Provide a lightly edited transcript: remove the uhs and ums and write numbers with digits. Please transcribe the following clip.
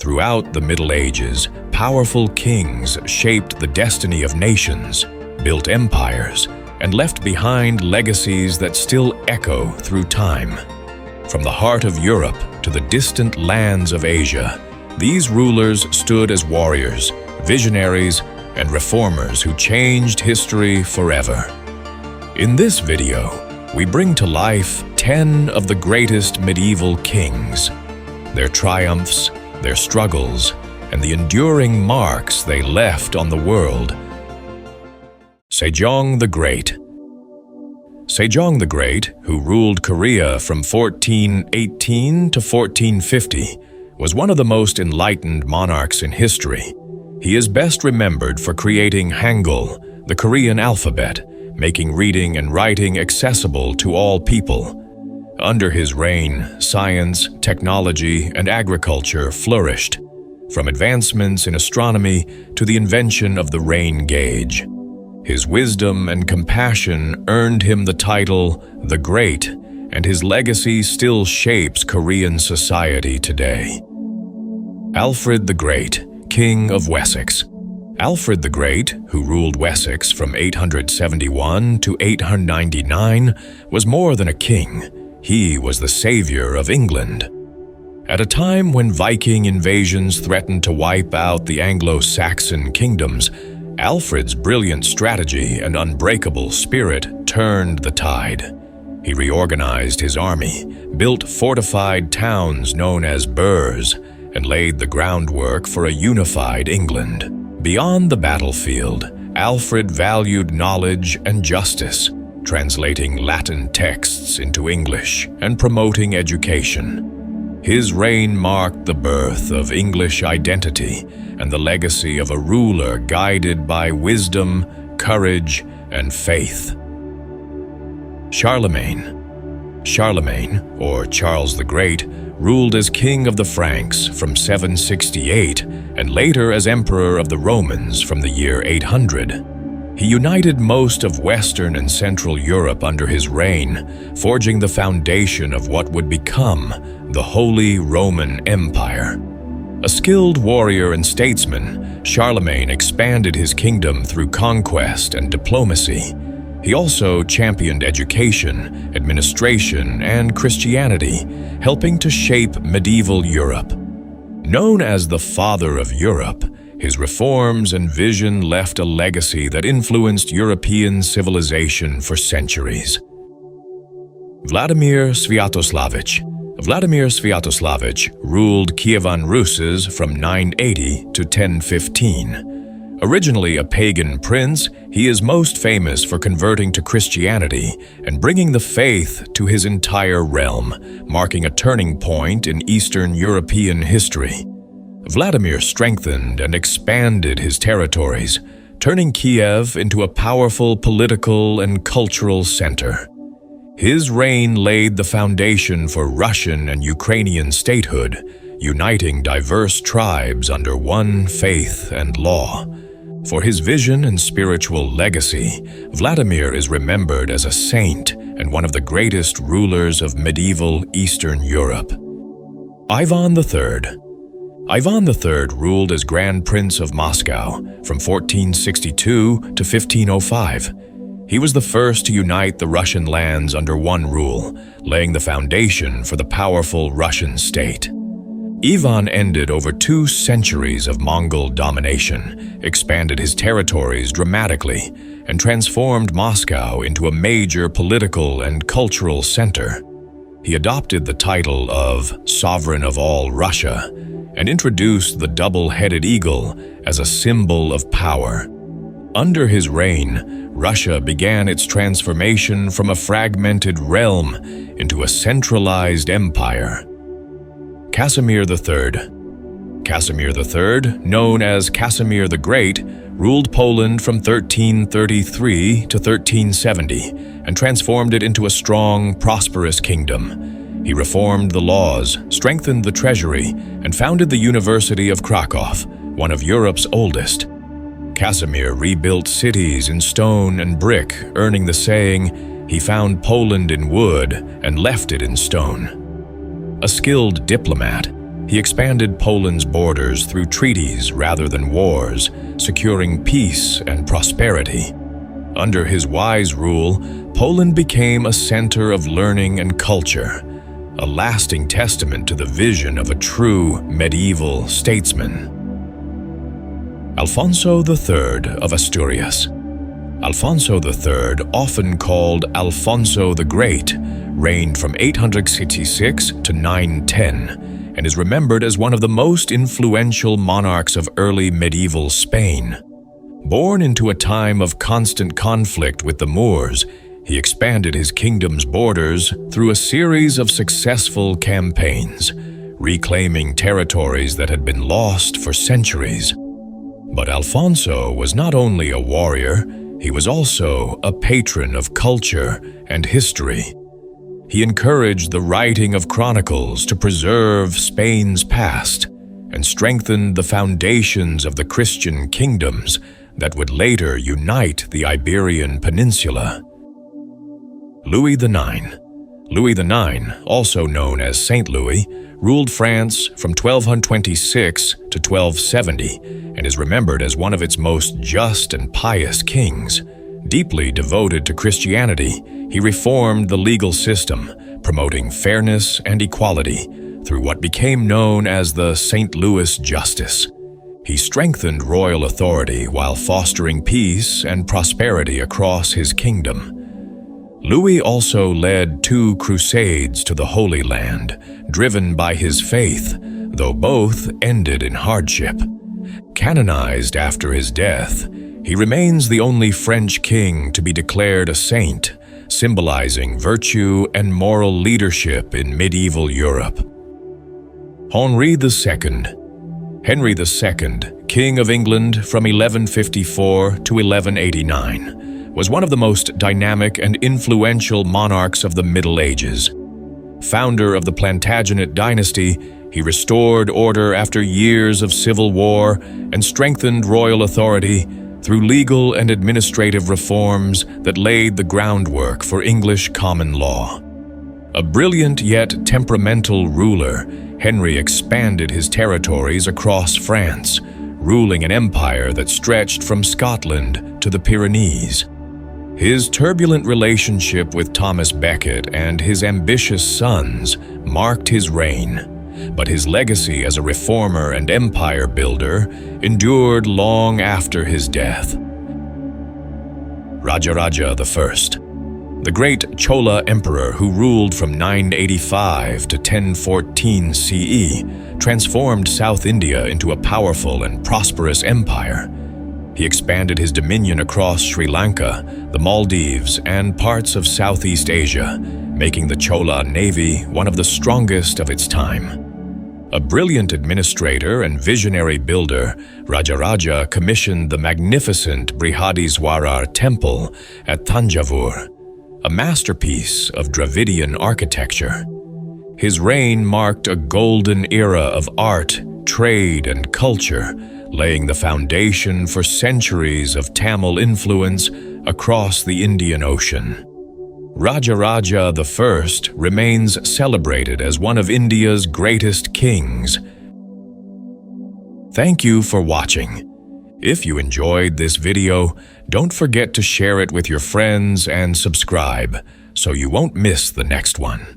Throughout the Middle Ages, powerful kings shaped the destiny of nations, built empires, and left behind legacies that still echo through time. From the heart of Europe to the distant lands of Asia, these rulers stood as warriors, visionaries, and reformers who changed history forever. In this video, we bring to life 10 of the greatest medieval kings, their triumphs, their struggles, and the enduring marks they left on the world. Sejong the Great. Sejong the Great, who ruled Korea from 1418 to 1450, was one of the most enlightened monarchs in history. He is best remembered for creating Hangul, the Korean alphabet, making reading and writing accessible to all people. Under his reign, science, technology, and agriculture flourished, from advancements in astronomy to the invention of the rain gauge. His wisdom and compassion earned him the title the Great, and his legacy still shapes Korean society today. Alfred the Great, King of Wessex. Alfred the Great, who ruled Wessex from 871 to 899, was more than a king. He was the savior of England. At a time when Viking invasions threatened to wipe out the Anglo-Saxon kingdoms, Alfred's brilliant strategy and unbreakable spirit turned the tide. He reorganized his army, built fortified towns known as burhs, and laid the groundwork for a unified England. Beyond the battlefield, Alfred valued knowledge and justice, translating Latin texts into English and promoting education. His reign marked the birth of English identity and the legacy of a ruler guided by wisdom, courage, and faith. Charlemagne. Charlemagne, or Charles the Great, ruled as King of the Franks from 768 and later as Emperor of the Romans from the year 800. He united most of Western and Central Europe under his reign, forging the foundation of what would become the Holy Roman Empire. A skilled warrior and statesman, Charlemagne expanded his kingdom through conquest and diplomacy. He also championed education, administration, and Christianity, helping to shape medieval Europe. Known as the Father of Europe, his reforms and vision left a legacy that influenced European civilization for centuries. Vladimir Sviatoslavich. Vladimir Sviatoslavich ruled Kievan Rus from 980 to 1015. Originally a pagan prince, he is most famous for converting to Christianity and bringing the faith to his entire realm, marking a turning point in Eastern European history. Vladimir strengthened and expanded his territories, turning Kiev into a powerful political and cultural center. His reign laid the foundation for Russian and Ukrainian statehood, uniting diverse tribes under one faith and law. For his vision and spiritual legacy, Vladimir is remembered as a saint and one of the greatest rulers of medieval Eastern Europe. Ivan III. Ivan III ruled as Grand Prince of Moscow from 1462 to 1505. He was the first to unite the Russian lands under one rule, laying the foundation for the powerful Russian state. Ivan ended over 2 centuries of Mongol domination, expanded his territories dramatically, and transformed Moscow into a major political and cultural center. He adopted the title of Sovereign of all Russia and introduced the double-headed eagle as a symbol of power. Under his reign, Russia began its transformation from a fragmented realm into a centralized empire. Casimir III. Casimir III, known as Casimir the Great, ruled Poland from 1333 to 1370 and transformed it into a strong, prosperous kingdom. He reformed the laws, strengthened the treasury, and founded the University of Krakow, one of Europe's oldest. Casimir rebuilt cities in stone and brick, earning the saying, "He found Poland in wood and left it in stone." A skilled diplomat, He expanded Poland's borders through treaties rather than wars, securing peace and prosperity. Under his wise rule, Poland became a center of learning and culture, a lasting testament to the vision of a true medieval statesman. Alfonso III of Asturias. Alfonso III, often called Alfonso the Great, reigned from 866 to 910 and is remembered as one of the most influential monarchs of early medieval Spain. Born into a time of constant conflict with the Moors, he expanded his kingdom's borders through a series of successful campaigns, reclaiming territories that had been lost for centuries. But Alfonso was not only a warrior, he was also a patron of culture and history. He encouraged the writing of chronicles to preserve Spain's past and strengthened the foundations of the Christian kingdoms that would later unite the Iberian Peninsula. Louis IX. Louis IX, also known as Saint Louis, ruled France from 1226 to 1270 and is remembered as one of its most just and pious kings. Deeply devoted to Christianity, he reformed the legal system, promoting fairness and equality through what became known as the St. Louis Justice. He strengthened royal authority while fostering peace and prosperity across his kingdom. Louis also led 2 crusades to the Holy Land, driven by his faith, though both ended in hardship. Canonized after his death, he remains the only French king to be declared a saint, symbolizing virtue and moral leadership in medieval Europe. Henry II. Henry II, King of England from 1154 to 1189, was one of the most dynamic and influential monarchs of the Middle Ages. Founder of the Plantagenet dynasty, he restored order after years of civil war and strengthened royal authority through legal and administrative reforms that laid the groundwork for English common law. A brilliant yet temperamental ruler, Henry expanded his territories across France, ruling an empire that stretched from Scotland to the Pyrenees. His turbulent relationship with Thomas Becket and his ambitious sons marked his reign, but his legacy as a reformer and empire builder endured long after his death. Rajaraja I. The great Chola emperor who ruled from 985 to 1014 CE transformed South India into a powerful and prosperous empire. He expanded his dominion across Sri Lanka, the Maldives, and parts of Southeast Asia, making the Chola navy one of the strongest of its time. A brilliant administrator and visionary builder, Rajaraja commissioned the magnificent Brihadiswarar temple at Thanjavur, a masterpiece of Dravidian architecture. His reign marked a golden era of art, trade, and culture, laying the foundation for centuries of Tamil influence across the Indian Ocean. Rajaraja I remains celebrated as one of India's greatest kings. Thank you for watching. If you enjoyed this video, don't forget to share it with your friends and subscribe so you won't miss the next one.